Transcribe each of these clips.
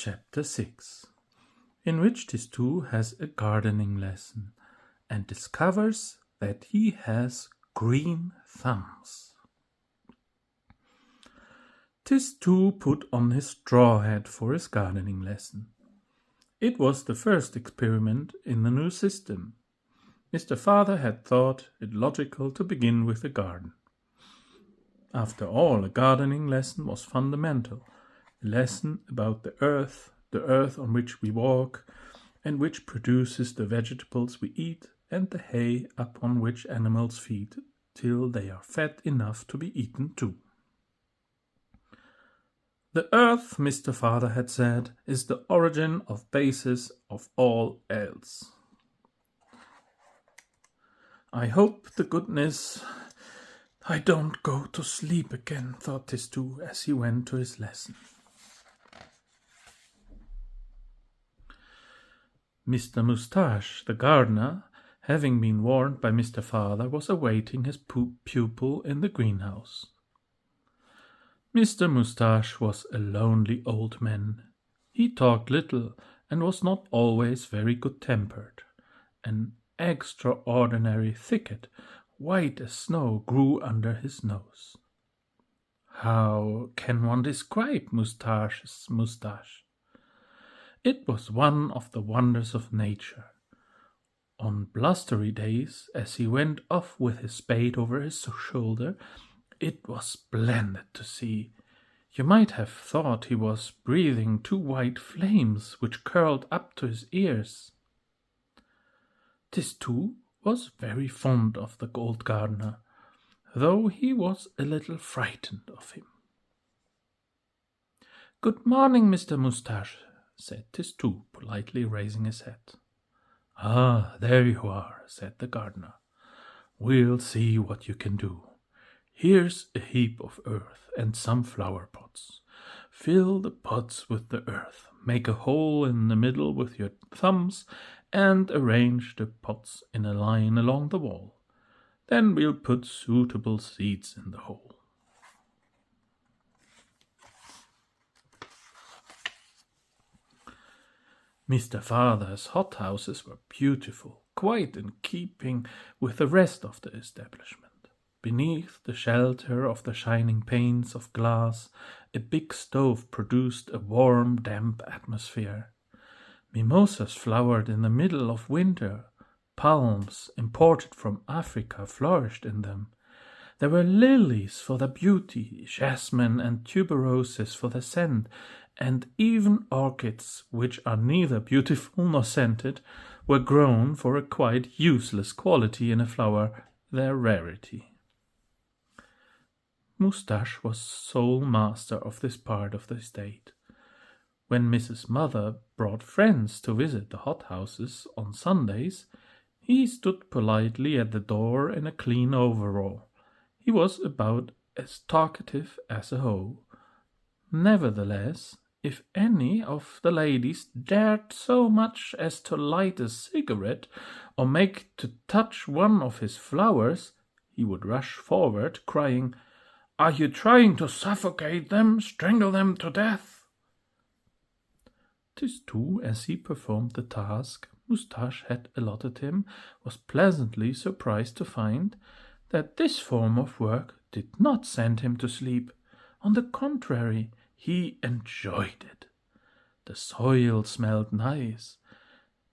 Chapter 6, in which Tistou has a gardening lesson and discovers that he has green thumbs. Tistou put on his straw hat for his gardening lesson. It was the first experiment in the new system. Mr. Father had thought it logical to begin with the garden. After all, a gardening lesson was fundamental, a lesson about the earth on which we walk, and which produces the vegetables we eat and the hay upon which animals feed, till they are fat enough to be eaten too. The earth, Mr. Father had said, is the origin of basis of all else. I hope to goodness I don't go to sleep again, thought Tistou as he went to his lesson. Mr. Moustache, the gardener, having been warned by Mr. Father, was awaiting his pupil in the greenhouse. Mr. Moustache was a lonely old man. He talked little and was not always very good-tempered. An extraordinary thicket, white as snow, grew under his nose. How can one describe Moustache's moustache? It was one of the wonders of nature. On blustery days, as he went off with his spade over his shoulder, it was splendid to see. You might have thought he was breathing two white flames which curled up to his ears. Tistou was very fond of the old gardener, though he was a little frightened of him. "Good morning, Mr. Moustache," said Tistou, politely raising his hat. "Ah, there you are," said the gardener. "We'll see what you can do. Here's a heap of earth and some flower pots. Fill the pots with the earth, make a hole in the middle with your thumbs, and arrange the pots in a line along the wall. Then we'll put suitable seeds in the hole." Mr. Father's hothouses were beautiful, quite in keeping with the rest of the establishment. Beneath the shelter of the shining panes of glass, a big stove produced a warm, damp atmosphere. Mimosas flowered in the middle of winter. Palms, imported from Africa, flourished in them. There were lilies for their beauty, jasmine and tuberoses for their scent, and even orchids, which are neither beautiful nor scented, were grown for a quite useless quality in a flower, their rarity. Moustache was sole master of this part of the estate. When Mrs. Mother brought friends to visit the hothouses on Sundays, he stood politely at the door in a clean overall. He was about as talkative as a hoe. Nevertheless, if any of the ladies dared so much as to light a cigarette or make to touch one of his flowers, he would rush forward, crying, "Are you trying to suffocate them, strangle them to death?" Tistou, as he performed the task Moustache had allotted him, was pleasantly surprised to find that this form of work did not send him to sleep. On the contrary, he enjoyed it. The soil smelled nice.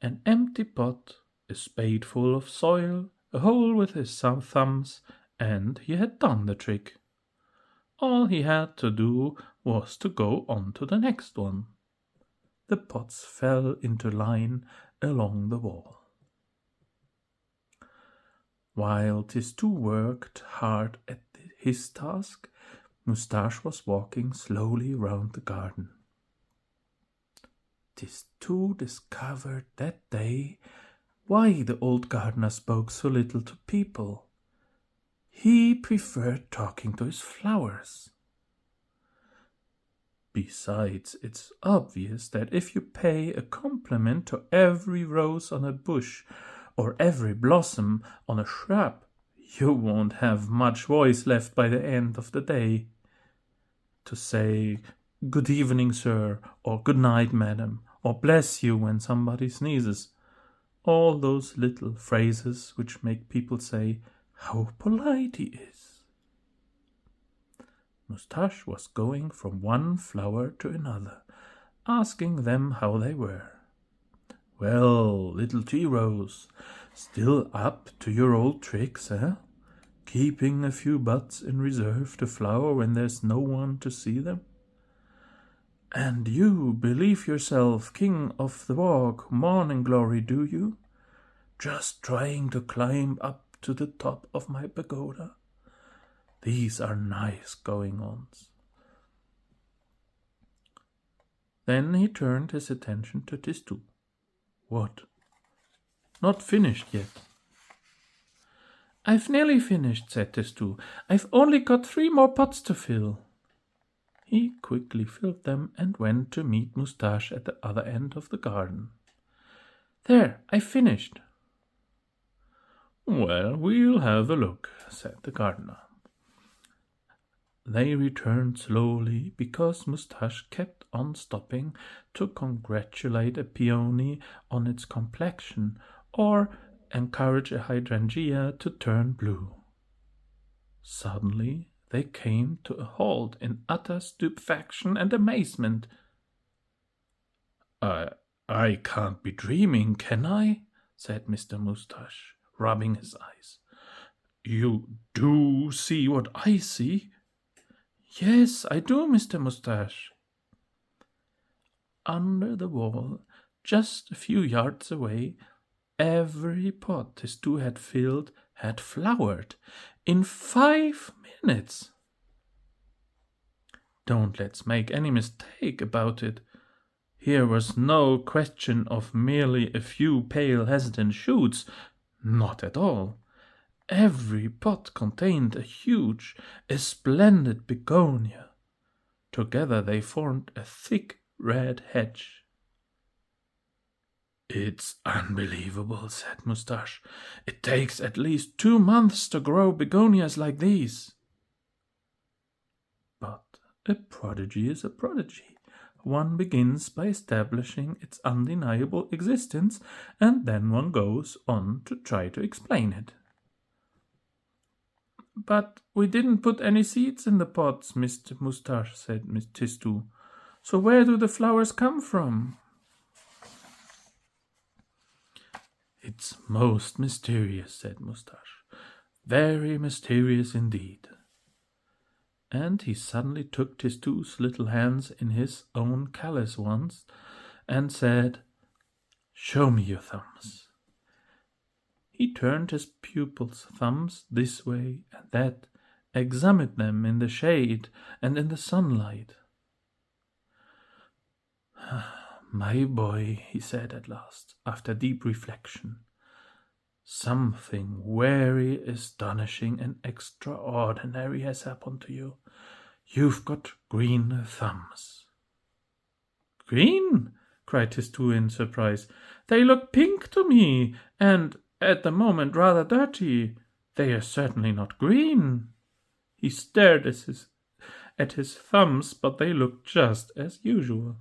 An empty pot, a spadeful of soil, a hole with his thumbs, and he had done the trick. All he had to do was to go on to the next one. The pots fell into line along the wall. While Tistou worked hard at his task, Moustache was walking slowly round the garden. Tistou discovered that day why the old gardener spoke so little to people. He preferred talking to his flowers. Besides, it's obvious that if you pay a compliment to every rose on a bush or every blossom on a shrub, you won't have much voice left by the end of the day. To say good evening, sir, or good night, madam, or bless you when somebody sneezes. All those little phrases which make people say, how polite he is. Moustache was going from one flower to another, asking them how they were. Well, little tea rose, still up to your old tricks, eh? Keeping a few buds in reserve to flower when there's no one to see them? And you believe yourself king of the walk, morning glory, do you? Just trying to climb up to the top of my pagoda? These are nice going-ons. Then he turned his attention to Tistou. What? Not finished yet? I've nearly finished, said Tistou. I've only got 3 more pots to fill. He quickly filled them and went to meet Moustache at the other end of the garden. There, I've finished. Well, we'll have a look, said the gardener. They returned slowly because Moustache kept on stopping to congratulate a peony on its complexion or encourage a hydrangea to turn blue. Suddenly they came to a halt in utter stupefaction and amazement. I can't be dreaming, can I? Said Mr. Moustache, rubbing his eyes. You do see what I see? Yes, I do, Mr. Moustache. Under the wall, just a few yards away, every pot Tistou had filled had flowered in 5 minutes. Don't let's make any mistake about it. Here was no question of merely a few pale hesitant shoots, not at all. Every pot contained a huge, a splendid begonia. Together they formed a thick red hedge. It's unbelievable, said Moustache. It takes at least 2 months to grow begonias like these. But a prodigy is a prodigy. One begins by establishing its undeniable existence, and then one goes on to try to explain it. But we didn't put any seeds in the pots, Mr. Moustache, said Miss Tistou. So where do the flowers come from? It's most mysterious, said Moustache. Very mysterious indeed. And he suddenly took Tistou's little hands in his own callous ones and said, Show me your thumbs. He turned his pupil's thumbs this way and that, examined them in the shade and in the sunlight. My boy, he said at last, after deep reflection, something very astonishing and extraordinary has happened to you. You've got green thumbs. Green? Cried Tistou in surprise. They look pink to me, and at the moment rather dirty. They are certainly not green. He stared at his thumbs, but they looked just as usual.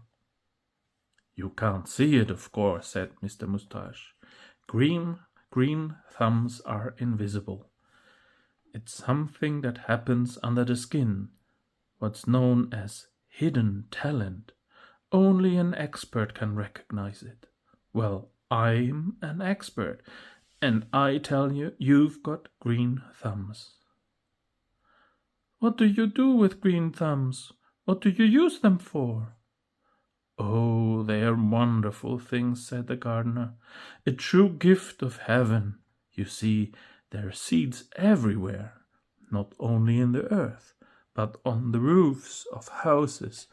You can't see it, of course, said Mr. Moustache. Green thumbs are invisible. It's something that happens under the skin, what's known as hidden talent. Only an expert can recognize it. Well, I'm an expert, and I tell you, you've got green thumbs. What do you do with green thumbs? What do you use them for? Oh, they are wonderful things, said the gardener. A true gift of heaven. You see, there are seeds everywhere, not only in the earth, but on the roofs of houses,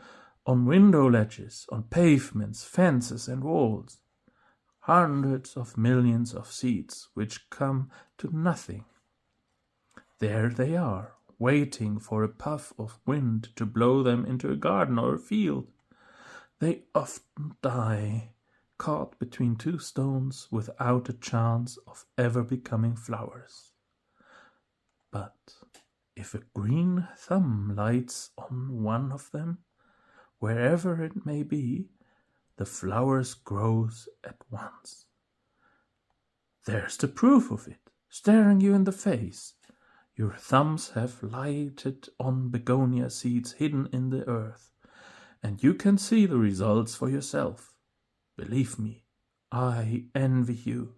on window ledges, on pavements, fences, and walls. Hundreds of millions of seeds which come to nothing. There they are, waiting for a puff of wind to blow them into a garden or a field. They often die, caught between 2 stones without a chance of ever becoming flowers. But if a green thumb lights on one of them, wherever it may be, the flowers grows at once. There's the proof of it, staring you in the face. Your thumbs have lighted on begonia seeds hidden in the earth, and you can see the results for yourself. Believe me, I envy you.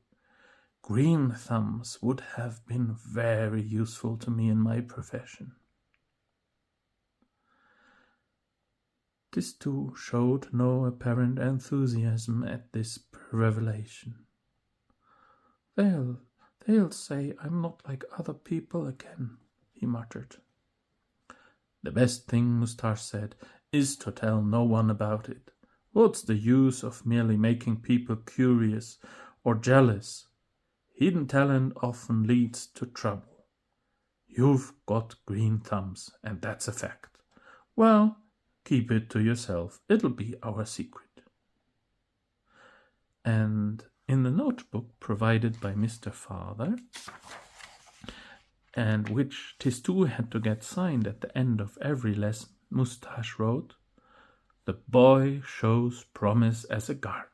Green thumbs would have been very useful to me in my profession. Tistou showed no apparent enthusiasm at this revelation. They'll say I'm not like other people again, he muttered. The best thing, Moustache said, is to tell no one about it. What's the use of merely making people curious or jealous? Hidden talent often leads to trouble. You've got green thumbs, and that's a fact. Well, keep it to yourself. It'll be our secret. And in the notebook provided by Mr. Father, and which Tistou had to get signed at the end of every lesson, Moustache wrote, "The boy shows promise as a gardener."